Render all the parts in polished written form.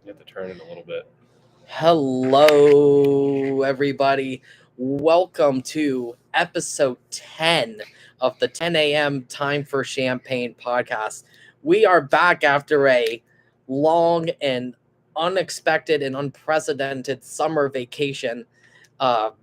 You have to turn it a little bit. Hello, everybody. Welcome to episode 10 of the 10 a.m. Time for Champagne podcast. We are back after a long and unexpected and unprecedented summer vacation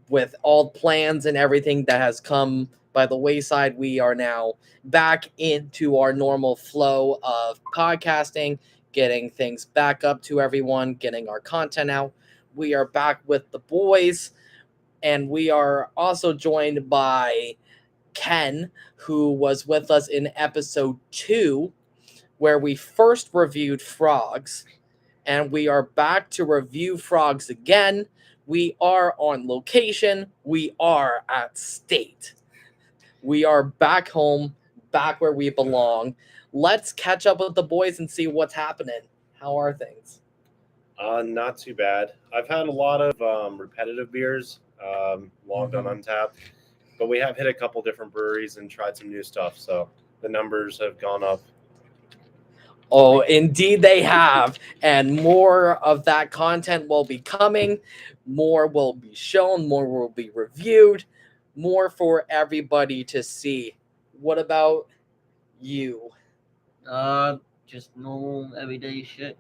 with all plans and everything that has come by the wayside. We are now back into our normal flow of podcasting, getting things back up to everyone, getting our content out. We are back with the boys, and we are also joined by Ken, who was with us in episode 2, where we first reviewed frogs, and we are back to review frogs again. We are on location. We are at state. We are back home, back where we belong. Let's catch up with the boys and see what's happening. How are things? Not too bad. I've had a lot of repetitive beers, logged on Untappd, but we have hit a couple different breweries and tried some new stuff, so the numbers have gone up. Oh, indeed they have. And more of that content will be coming. More will be shown. More will be reviewed. More for everybody to see. What about you? Just normal everyday shit.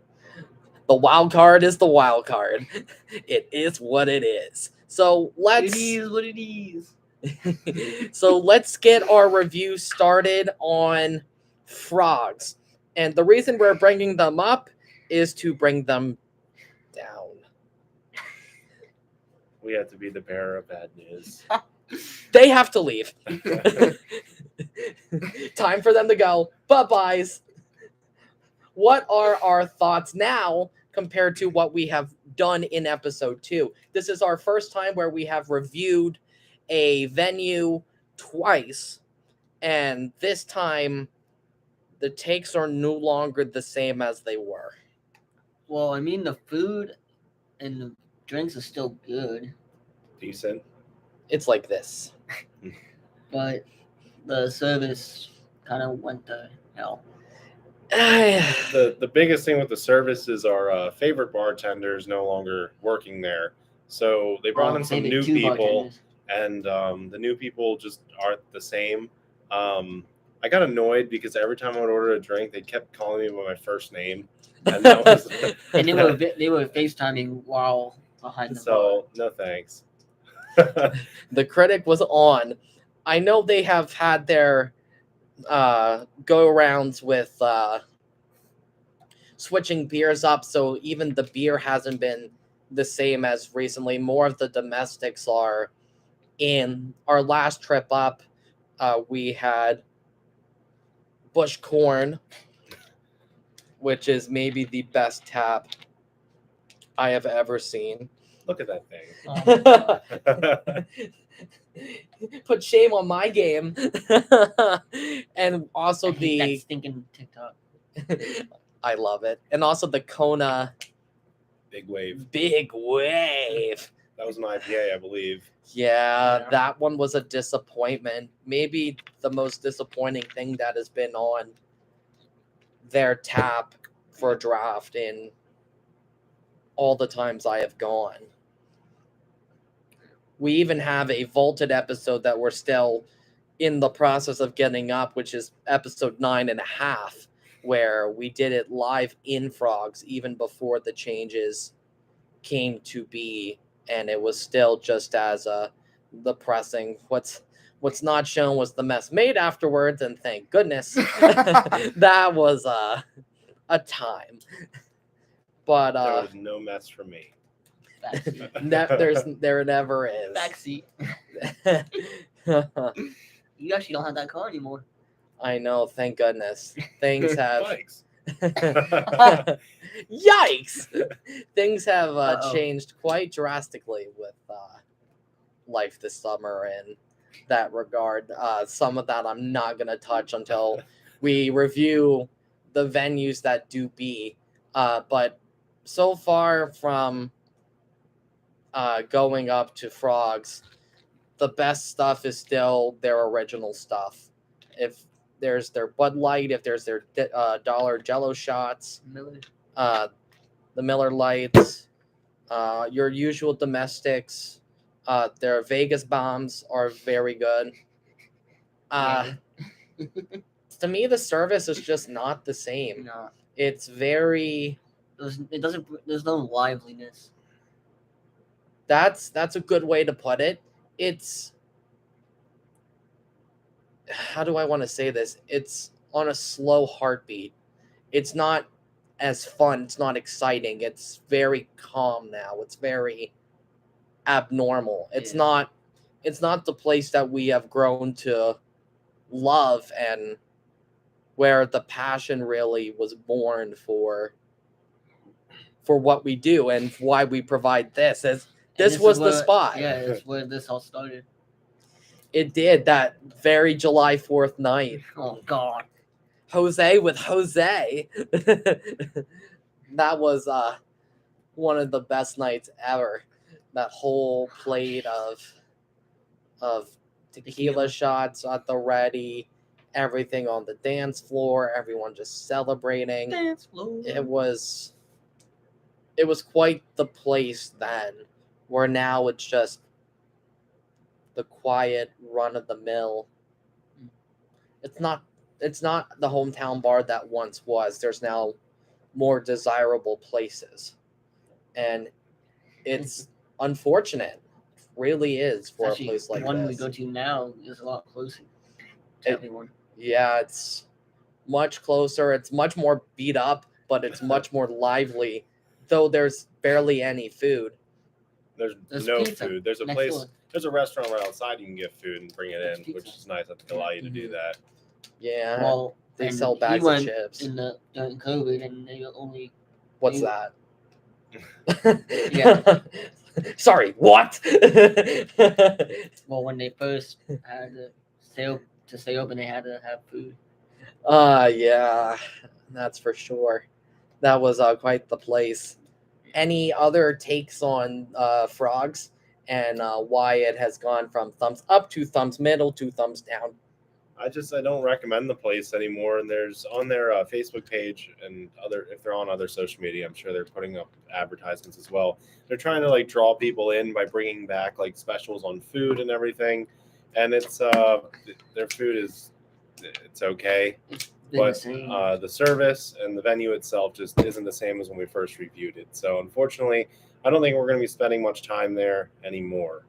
The wild card is the wild card. It is what it is. So It is what it is. so let's get our review started on frogs. And the reason we're bringing them up is to bring them down. We have to be the bearer of bad news. They have to leave. Time for them to go. Bye-byes. What are our thoughts now compared to what we have done in episode 2? This is our first time where we have reviewed a venue twice, and this time the takes are no longer the same as they were. Well, I mean, the food and the drinks are still good, Decent. It's like this. but the service kind of went to hell. The biggest thing with the service is our favorite bartender is no longer working there. So they brought Well, in some maybe new 2 people, bartenders. and the new people just aren't the same. I got annoyed because every time I would order a drink, they kept calling me by my first name, and that was And they were FaceTiming while behind the bar. so no thanks. The critic was on. I know they have had their go arounds with switching beers up, so even the beer hasn't been the same as recently. More of the domestics are in. Our last trip up, we had Bush Corn, which is maybe the best tap I have ever seen. Look at that thing. Put shame on my game. And also I hate that the stinking TikTok. I love it. And also the Kona Big wave. Big Wave. That was an IPA, I believe. Yeah, Yeah. that one was a disappointment. Maybe the most disappointing thing that has been on their tap for draft in all the times I have gone. We even have a vaulted episode that we're still in the process of getting up, which is episode 9.5, where we did it live in Frogs even before the changes came to be, and it was still just as depressing. What's not shown was the mess made afterwards, and thank goodness that was a time. But There was no mess for me. Backseat. there never is. Backseat. You actually don't have that car anymore. I know, thank goodness. Things have Bikes. yikes. Things have Uh-oh. changed quite drastically with life this summer in that regard. Some of that I'm not gonna touch until we review the venues that do be. But so far from going up to Frogs, the best stuff is still their original stuff. If there's their Bud Light, if there's their dollar Jello shots, Miller. the Miller Lights, your usual domestics. Their Vegas bombs are very good. To me, the service is just not the same. No, It's very. it doesn't. There's no liveliness. That's a good way to put it. It's. How do I want to say this? It's on a slow heartbeat. It's not as fun. It's not exciting. It's very calm now. It's very abnormal. It's Yeah. not. It's not the place that we have grown to love and where the passion really was born for what we do and why we provide this. As this was the spot. Yeah, it's where this all started. It did, that very July 4th night. Oh God. Jose with Jose. That was one of the best nights ever. That whole plate of tequila shots at the ready, everything on the dance floor, everyone just celebrating. Dance floor. It was quite the place then, where now it's just the quiet run of the mill. It's not the hometown bar that once was. There's now more desirable places. And it's unfortunate. It really is for Actually, a place like the one this. we go to now is a lot closer to everyone. Yeah, it's much closer. It's much more beat up, but it's much more lively. Though there's barely any food. There's no pizza food. There's a next place. door. There's a restaurant right outside you can get food and bring it There's in, pizza. which is nice. I think allow you to do that. Yeah, Well, they and sell he bags of went chips. during COVID, and they only. What's you- that? Yeah. Sorry, what? Well, when they first had to stay open, they had to have food. Yeah, that's for sure. That was quite the place. Any other takes on frogs and why it has gone from thumbs up to thumbs middle to thumbs down? I don't recommend the place anymore. And there's on their Facebook page and if they're on other social media, I'm sure they're putting up advertisements as well. They're trying to like draw people in by bringing back like specials on food and everything. And it's their food it's okay, but the service and the venue itself just isn't the same as when we first reviewed it. So unfortunately, I don't think we're going to be spending much time there anymore.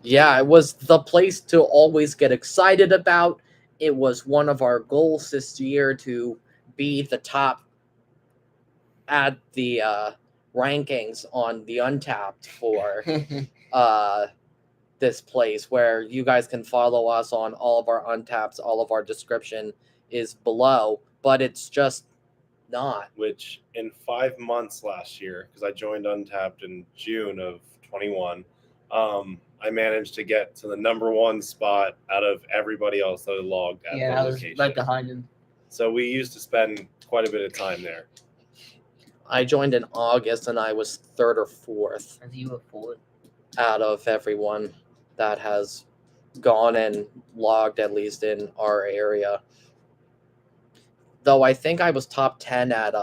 Yeah, it was the place to always get excited about. It was one of our goals this year to be the top at the rankings on the Untappd for this place, where you guys can follow us on all of our Untappds. All of our description is below, but it's just not. Which in 5 months last year, because I joined Untappd in June of 21, I managed to get to the number one spot out of everybody else that logged at the I was location. right behind him. So we used to spend quite a bit of time there. I joined in August and I was third or fourth And you were fourth. out of everyone that has gone and logged, at least in our area. Though I think I was top 10 at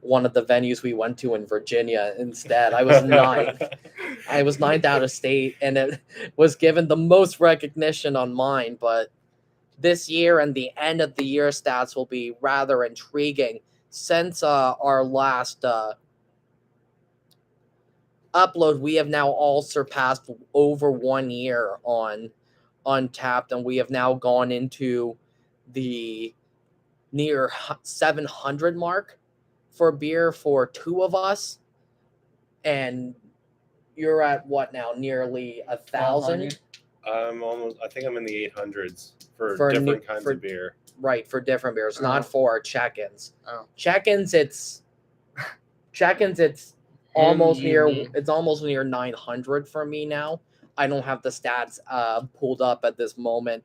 one of the venues we went to in Virginia instead. I was ninth. I was ninth out of state, and it was given the most recognition on mine. But this year and the end of the year stats will be rather intriguing. Since our last upload, we have now all surpassed over 1 year on Untappd, and we have now gone into the near 700 mark for beer for two of us. And you're at what now? Nearly 1,000? I think I'm in the 800s for For kinds for- of beer. Right, for different beers, Oh. not for check-ins. Oh. Check-ins, it's almost near. you. It's almost near 900 for me now. I don't have the stats pulled up at this moment.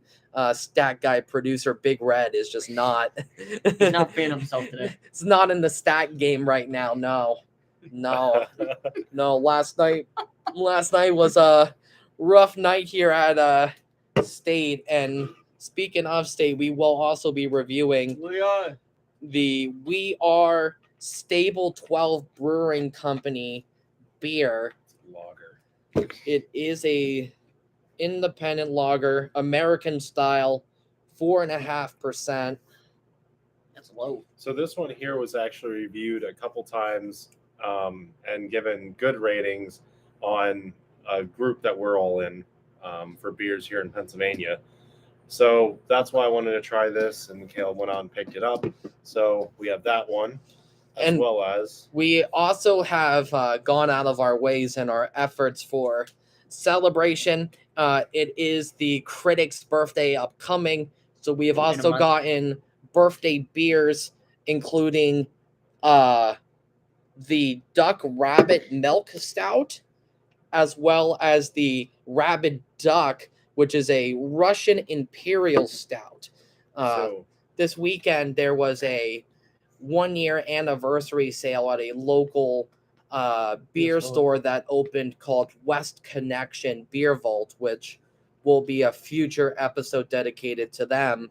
Stat guy producer Big Red is just not. He's not feeling himself today. It's not in the stat game right now. No. Last night was a rough night here at State. And speaking of State, we will also be reviewing We are. the We Are Stable 12 Brewing Company beer. Lager. It is a independent lager, American style, 4.5%. That's low. So this one here was actually reviewed a couple times and given good ratings on a group that we're all in for beers here in Pennsylvania. So that's why I wanted to try this, and Caleb went out and picked it up. So we have that one, as And well as we also have gone out of our ways in our efforts for celebration. It is the critic's birthday upcoming, so we have In a also month. gotten birthday beers, including the Duck Rabbit Milk Stout, as well as the Rabid Duck, which is a Russian Imperial Stout. so This weekend, there was a 1-year anniversary sale at a local beer store that opened called West Connection Beer Vault, which will be a future episode dedicated to them.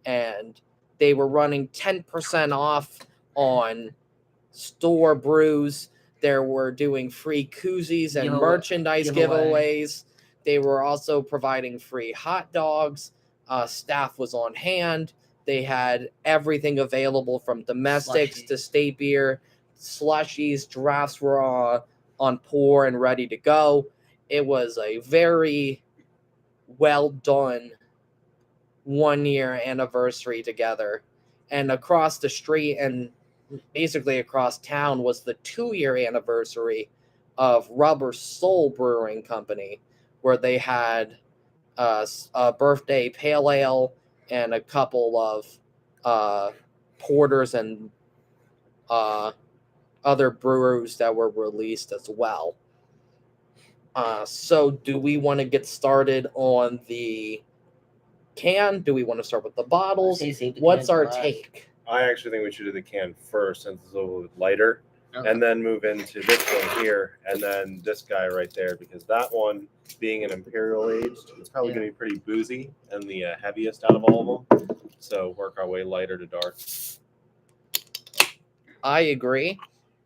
And they were running 10% off on store brews. They were doing free koozies and merchandise giveaways. They were also providing free hot dogs. Staff was on hand. They had everything available from domestics to state beer, slushies, drafts were on pour and ready to go. It was a very well done 1-year anniversary together. And across the street and basically across town was the 2-year anniversary of Rubber Soul Brewing Company, where they had a birthday pale ale and a couple of porters and other brews that were released as well. So do we want to get started on the can? Do we want to start with the bottles? What's our take? I actually think we should do the can first since it's a little bit lighter, Okay. and then move into this one here, and then this guy right there, because that one, being an imperial aged, it's probably going to be pretty boozy and the heaviest out of all of them. So work our way lighter to dark. I agree.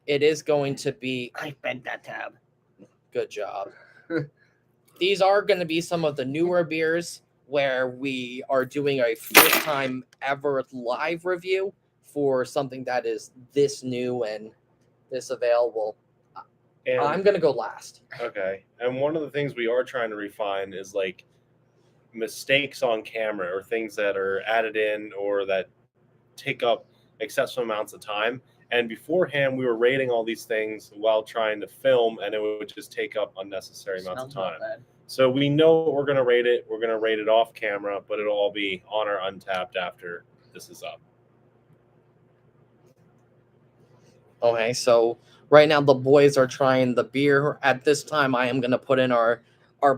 It is going to be I bent that tab. good job. These are going to be some of the newer beers where we are doing a first time ever live review for something that is this new and this available. And, I'm going to go last. Okay. And one of the things we are trying to refine is like mistakes on camera or things that are added in or that take up excessive amounts of time. And beforehand, we were rating all these things while trying to film, and it would just take up unnecessary amounts of time. So we know we're going to rate it. We're going to rate it off camera, but it'll all be on our Untappd after this is up. Okay, so right now the boys are trying the beer. At this time, I am going to put in our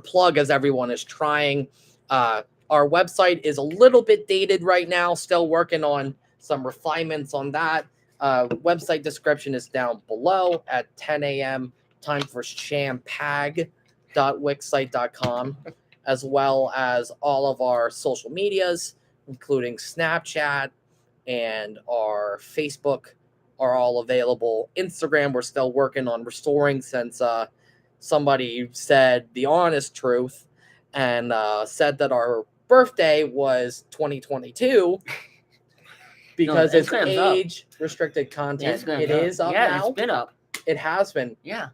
plug as everyone is trying. Our website is a little bit dated right now. Still working on some refinements on that. Website description is down below at 10 a.m. Time for champag.wixsite.com, as well as all of our social medias, including Snapchat and our Facebook, are all available. Instagram, we're still working on restoring since somebody said the honest truth and said that our birthday was 2022 because it's age restricted content. It is up now. Yeah, it's been up. It has been. Yeah.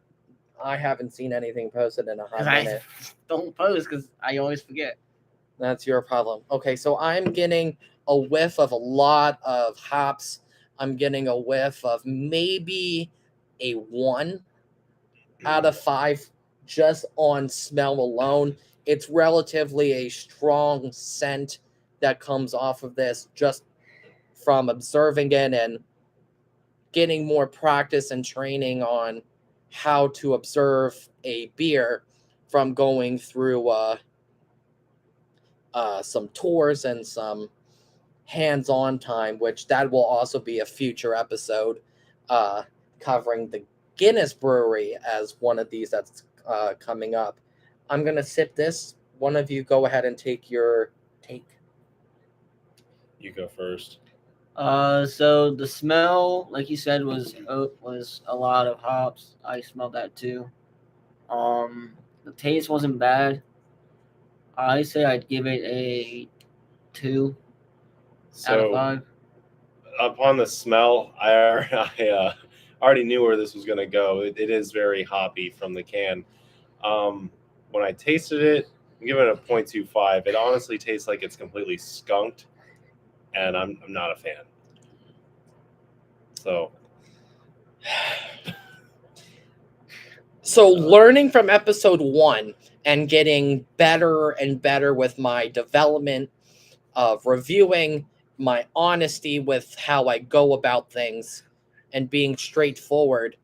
I haven't seen anything posted in a hot minute. I don't post because I always forget. That's your problem. Okay, so I'm getting a whiff of a lot of hops. I'm getting a whiff of maybe a 1 out of 5 just on smell alone. It's relatively a strong scent that comes off of this just from observing it and getting more practice and training on how to observe a beer from going through some tours and some hands-on time, which that will also be a future episode covering the Guinness Brewery as one of these that's coming up. I'm going to sip this. One of you go ahead and take your take. You go first. So the smell, like you said, was a lot of hops. I smelled that too. The taste wasn't bad. I say I'd give it a 2 out of So 5. upon the smell, I already knew where this was going to go. It is very hoppy from the can. When I tasted it, I'm giving it a 0.25. It honestly tastes like it's completely skunked, and I'm not a fan. So So learning from episode 1 and getting better and better with my development of reviewing, my honesty with how I go about things, and being straightforward,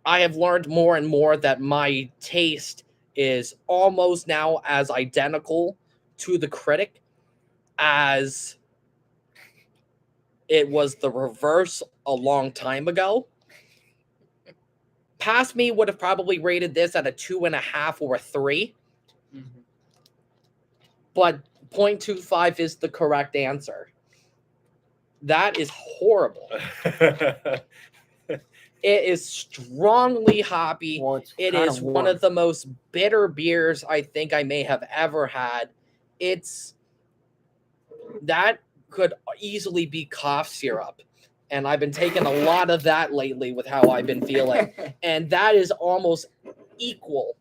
I have learned more and more that my taste is almost now as identical to the critic as it was the reverse a long time ago. Past me would have probably rated this at a 2.5 or a 3, but 0.25 is the correct answer. That is horrible. It is strongly hoppy. Well, it's It kinda is one of the most bitter beers I think I may have ever had. That could easily be cough syrup. And I've been taking a lot of that lately with how I've been feeling. And that is almost equal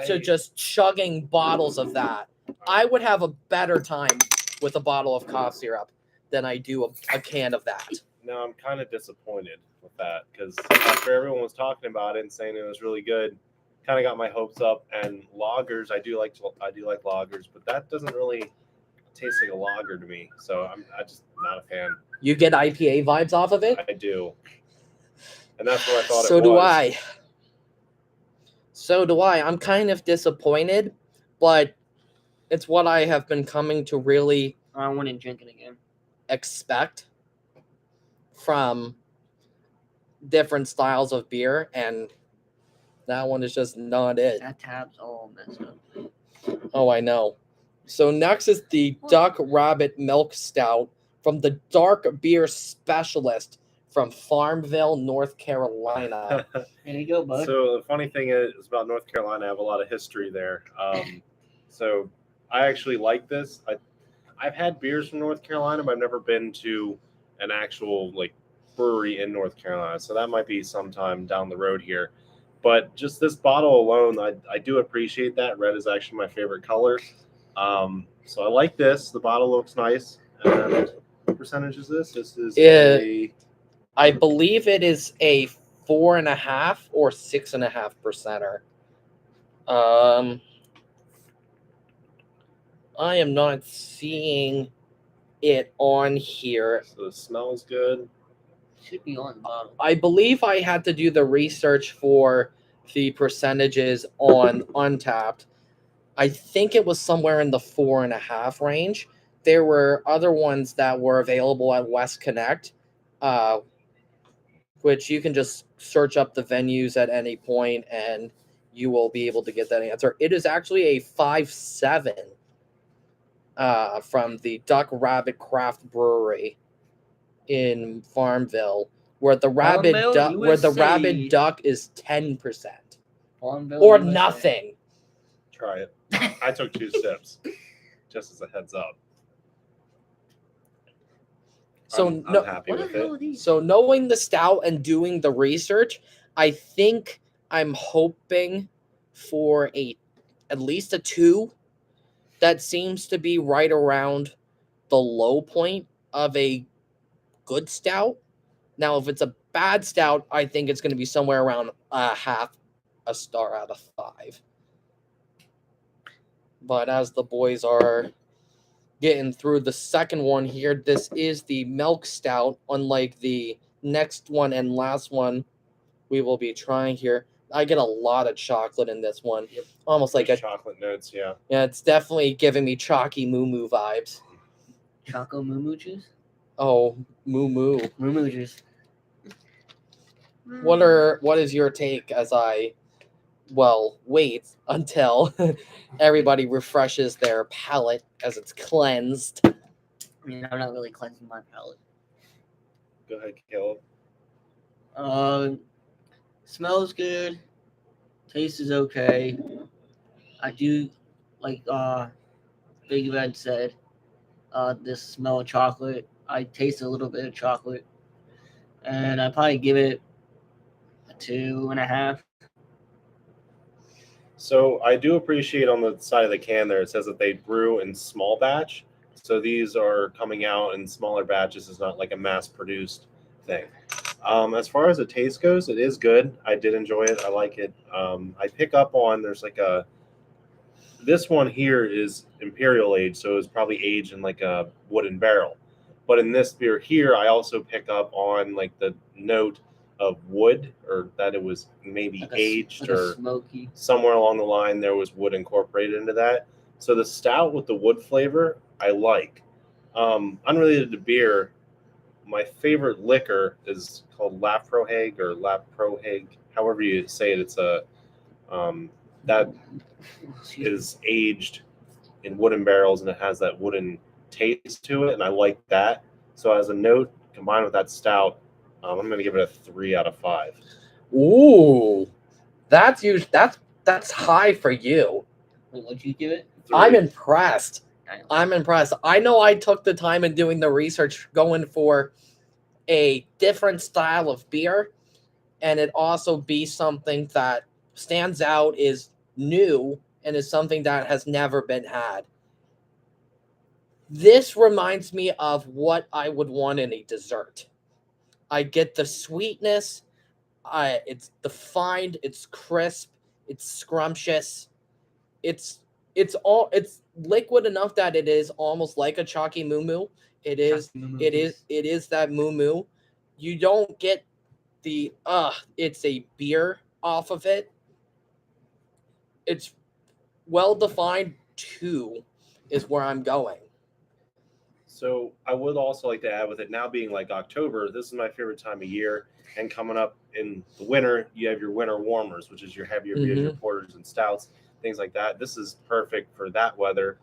to just chugging bottles of that. I would have a better time with a bottle of cough syrup than I do a can of that. No, I'm kind of disappointed with that because after everyone was talking about it and saying it was really good, kind of got my hopes up. And lagers, I do like lagers, but that doesn't really taste like a lager to me. So I just not a fan. You get IPA vibes off of it? I do, and that's what I thought So it was. do I. So do I. I'm kind of disappointed, but it's what I have been coming to really I wouldn't drink it again. expect from different styles of beer, and that one is just not it. That tab's all messed up. Oh, I know. So next is the Duck Rabbit Milk Stout from the Dark Beer Specialist from Farmville, North Carolina. There you go, bud. So the funny thing is about North Carolina, I have a lot of history there. So I actually like this. I've had beers from North Carolina, but I've never been to an actual like brewery in North Carolina. So that might be sometime down the road here. But just this bottle alone, I do appreciate that. Red is actually my favorite color. So I like this. The bottle looks nice. And what percentage is this? This is I believe it is a 4.5 or 6.5%er. I am not seeing it on here. So the smell is good. Should be on the bottle. I believe I had to do the research for the percentages on Untappd. I think it was somewhere in the 4.5 range. There were other ones that were available at West Connect, which you can just search up the venues at any point and you will be able to get that answer. It is actually a 5.7 from the Duck Rabbit Craft Brewery in Farmville, where the Rabid Duck is 10%. Farmville, Or USA. nothing. Try it. I took 2 sips, just as a heads up. So I'm happy What with the hell are it. these? So knowing the stout and doing the research, I think I'm hoping for at least a 2. That seems to be right around the low point of a good stout. Now, if it's a bad stout, I think it's going to be somewhere around a half a star out of 5. But as the boys are getting through the second one here, this is the milk stout, unlike the next one and last one we will be trying here. I get a lot of chocolate in this one. Yep. Almost like There's chocolate notes, yeah. Yeah, it's definitely giving me chalky moo moo vibes. Choco moo moo juice? Oh, moo moo. Moo moo juice. What is your take as I wait until everybody refreshes their palate as it's cleansed? I mean, I'm not really cleansing my palate. Go ahead, Caleb. Smells good. Taste is okay. I do like Big Red said. This smell of chocolate. I taste a little bit of chocolate, and I probably give it a 2.5. So I do appreciate on the side of the can there it says that they brew in small batch. So these are coming out in smaller batches. It's not like a mass produced thing. As far as the taste goes, it is good. I did enjoy it. I like it. I pick up on there's like a this one here is imperial aged, so it's probably aged in like a wooden barrel. But in this beer here, I also pick up on like the note of wood, or that it was maybe aged or smoky. somewhere along the line there was wood incorporated into that. So the stout with the wood flavor, I like. Unrelated to beer, my favorite liquor is called Lafrohag or Laprohag, however you say it. It's a that is aged in wooden barrels and it has that wooden taste to it, and I like that. So as a note, combined with that stout, I'm going to give it a 3 out of 5. Ooh, that's huge. That's high for you. Wait, what'd you give it? 3. I'm impressed. I'm impressed. I know I took the time in doing the research, going for a different style of beer, and it also be something that stands out, is new, and is something that has never been had. This reminds me of what I would want in a dessert. I get the sweetness. It's defined. It's crisp. It's scrumptious. It's liquid enough that it is almost like a chalky moo. It is that moo. You don't get the it's a beer off of it. It's well defined. 2 is where I'm going. So I would also like to add, with it now being like October, this is my favorite time of year. And coming up in the winter, you have your winter warmers, which is your heavier beers, your porters and stouts, things like that. This is perfect for that weather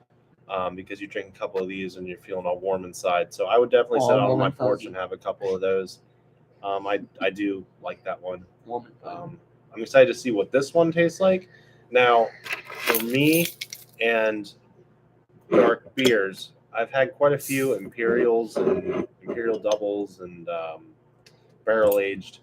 because you drink a couple of these and you're feeling all warm inside. So I would definitely sit out on my porch and have a couple of those. I do like that one. I'm excited to see what this one tastes like. Now, for me and dark beers, I've had quite a few Imperials and Imperial doubles and barrel aged.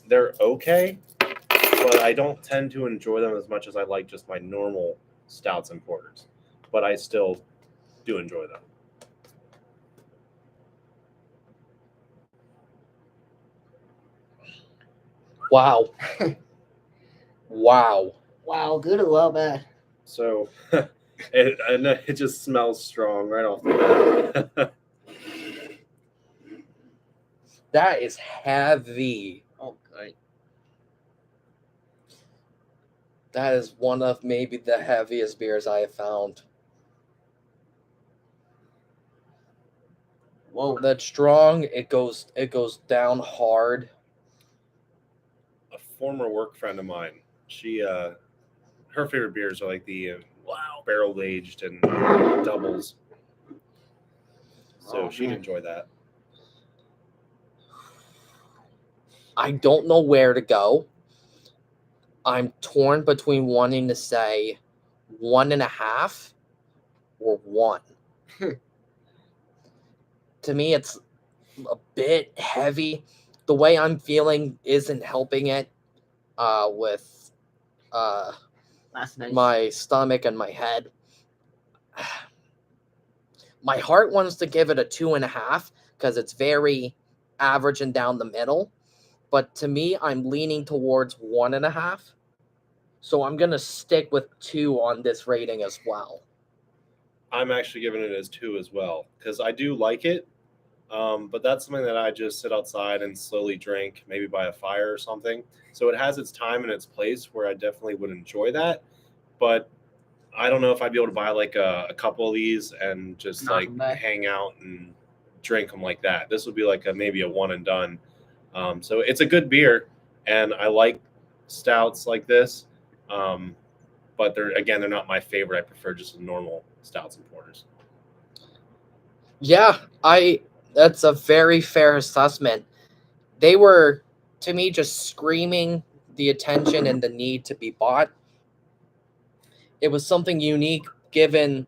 They're okay, but I don't tend to enjoy them as much as I like just my normal stouts and porters. But I still do enjoy them. Wow. Wow. Wow, good or well bad? So it just smells strong right off the bat. That is heavy. Okay. That is one of maybe the heaviest beers I have found. Whoa. That's strong. It goes down hard. A former work friend of mine, she her favorite beers are like the barrel aged and doubles. So she'd enjoy that. I don't know where to go. I'm torn between wanting to say 1.5 or 1. To me, it's a bit heavy. The way I'm feeling isn't helping it with my stomach and my head. My heart wants to give it a 2.5 because it's very average and down the middle. But to me, I'm leaning towards 1.5. So I'm going to stick with 2 on this rating as well. I'm actually giving it as 2 as well because I do like it. But that's something that I just sit outside and slowly drink, maybe by a fire or something. So it has its time and its place where I definitely would enjoy that. But I don't know if I'd be able to buy like a couple of these and just hang out and drink them like that. This would be like maybe a one and done. So it's a good beer, and I like stouts like this. But they're not my favorite. I prefer just normal stouts and porters. Yeah, That's a very fair assessment. They were, to me, just screaming the attention and the need to be bought. It was something unique given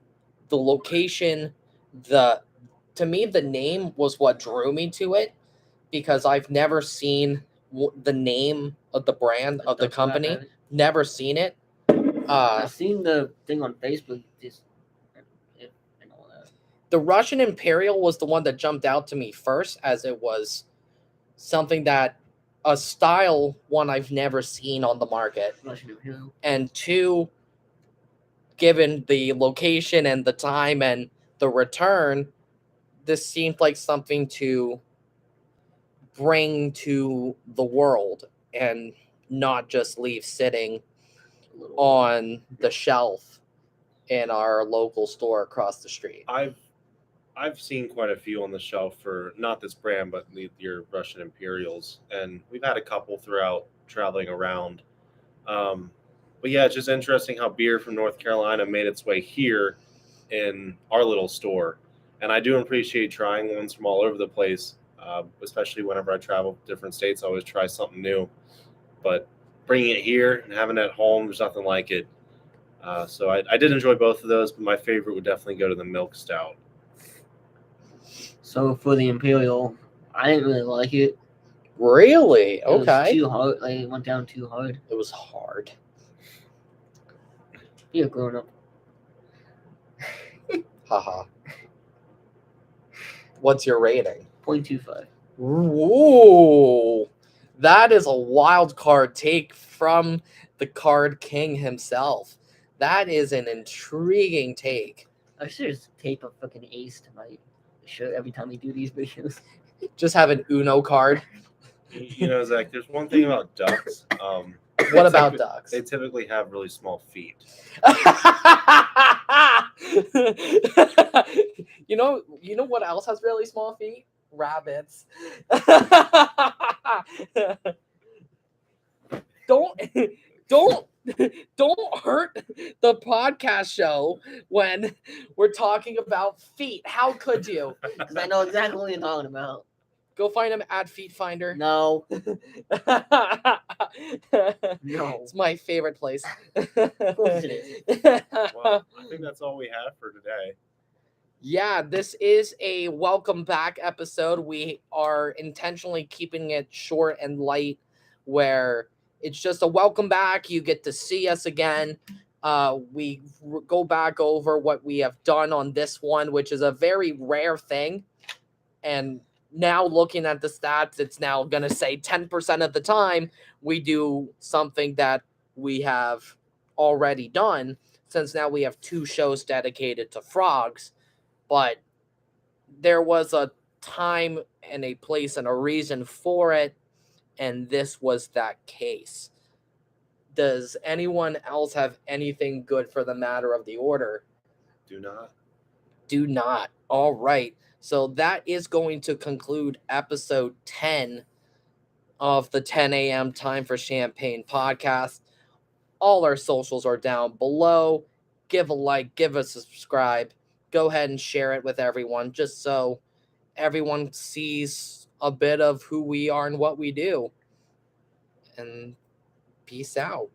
the location. To me, the name was what drew me to it because I've never seen the name of the brand of the That's what I company. have. Never seen it. I've seen the thing on Facebook. And all that. The Russian Imperial was the one that jumped out to me first, as it was something that a style one I've never seen on the market, Russian Imperial. and two, given the location and the time and the return, this seemed like something to bring to the world and not just leave sitting on the shelf in our local store across the street. I've seen quite a few on the shelf for not this brand, but your Russian Imperials, and we've had a couple throughout traveling around. But yeah, it's just interesting how beer from North Carolina made its way here in our little store, and I do appreciate trying ones from all over the place, especially whenever I travel to different states. I always try something new, but bringing it here and having it at home, there's nothing like it. So I did enjoy both of those, but my favorite would definitely go to the milk stout. So for the Imperial, I didn't really like it. Really? It was Okay. too hard. Like, it went down too hard. It was hard. Be a grown up. Haha. What's your rating? 0.25. Ooh. That is a wild card take from the card king himself. That is an intriguing take. I should just tape a fucking ace to my shirt every time we do these videos. Just have an Uno card. You know, Zach, there's one thing about ducks. What about ducks? They typically have really small feet. You know what else has really small feet? Rabbits. Don't hurt the podcast show when we're talking about feet. How could you? Because I know exactly what you're talking about. Go find him at Feet Finder. No. No. It's my favorite place. course it Well, I think that's all we have for today. Yeah, this is a welcome back episode. We are intentionally keeping it short and light, where it's just a welcome back. You get to see us again. We go back over what we have done on this one, which is a very rare thing. And now looking at the stats, it's now going to say 10% of the time we do something that we have already done, since now we have 2 shows dedicated to frogs. But there was a time and a place and a reason for it, and this was that case. Does anyone else have anything good for the matter of the order? Do not. Do not. All right. So that is going to conclude episode 10 of the 10 a.m. Time for Champagne podcast. All our socials are down below. Give a like, give us a subscribe. Go ahead and share it with everyone, just so everyone sees a bit of who we are and what we do. And peace out.